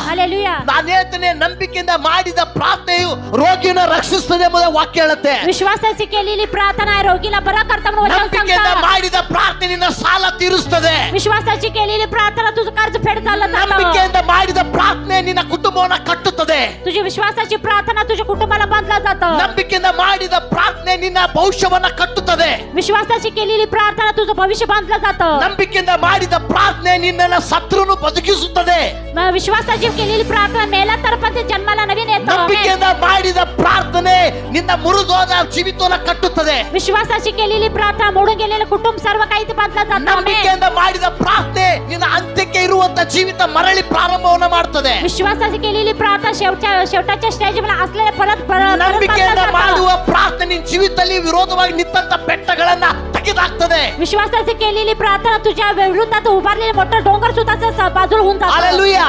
Hallelujah. ನಾನು ಹೇಳ್ತೇನೆ, ನಂಬಿಕೆಯಿಂದ ಮಾಡಿದ ಪ್ರಾರ್ಥನೆಯು ರೋಗಿಯನ್ನು ರಕ್ಷಿಸುತ್ತದೆ ಎಂಬುದಾಗಿ ವಾಕ್ಯ ಹೇಳುತ್ತೆ. विश्वासाची केलेली प्रार्थना रोगीला बरा करता म्हणून वचन ನಂಬಿಕೆಯಿಂದ सांगतं. ಮಾಡಿದ ಪ್ರಾರ್ಥನೆ ನಿನ್ನ ಸಾಲ ತೀರಿಸುತ್ತದೆ. विश्वासाची केलेली प्रार्थना तुझं कर्ज फेड झालं जातं. ನಂಬಿಕೆಯಿಂದ ಮಾಡಿದ ಪ್ರಾರ್ಥನೆ ನಿನ್ನ ಕುಟುಂಬವನ್ನು ಕಟ್ಟುತ್ತದೆ. तुझी विश्वासाची प्रार्थना तुझ्या कुटुंबाला बांधला जातं. ನಂಬಿಕೆಯಿಂದ ಮಾಡಿದ ಪ್ರಾರ್ಥನೆ ನಿನ್ನ ಭವಿಷ್ಯವನ್ನು ಕಟ್ಟುತ್ತದೆ. विश्वासाची केलेली प्रार्थना तुझं भविष्य बांधलं जातं. ನಂಬಿಕೆಯಿಂದ ಮಾಡಿದ ಪ್ರಾರ್ಥನೆ ನಿನ್ನನ್ನು ಶತ್ರುವನ್ನು ಬದುಕಿಸುತ್ತದೆ. विश्वासाची केलेली प्रार्थना मेला तर पण ते जन्माला नवीन येतं. ನಂಬಿಕೆಯಿಂದ ಮಾಡಿದ ಪ್ರಾರ್ಥನೆ ನಿನ್ನ ಮುರಿದೋದ ಜೀವಿತವನ್ನು ಕಟ್ಟುತ್ತದೆ. विश्वासाची केलेली प्रार्थना मोडून गेलेलं कुटुंब सर्व काही ते बांधलं जातं. ನಂಬಿಕೆಯಿಂದ ಮಾಡಿದ ಪ್ರಾರ್ಥನೆ ನಿನ್ನ ಅಂತ್ಯಕ್ಕೆ ಇರುವಂತ ಜೀವಿತ ಮರಳಿ ಪ್ರಾರಂಭವನ್ನು ಮಾಡುತ್ತದೆ. विश्वासाची केलेली प्रार्थना शेवटाच्या स्टेजला असलेल्या परत ನಂಬಿಕೆಯಿಂದ ಮಾಡುವ ಪ್ರಾರ್ಥನೆ ನಿನ್ನ ಜೀವಿತದಲ್ಲಿ ವಿರೋಧವಾಗಿ ನಿಂತ ಬೆಟ್ಟಗಳನ್ನ ತೆಗೆದುಹಾಕ್ತದೆ. विश्वासाची केलेली प्रार्थना तुझ्या विरुद्धात उभारलेले मोठे डोंगर सुद्धा बाजूला होऊन जातात. हालेलुया.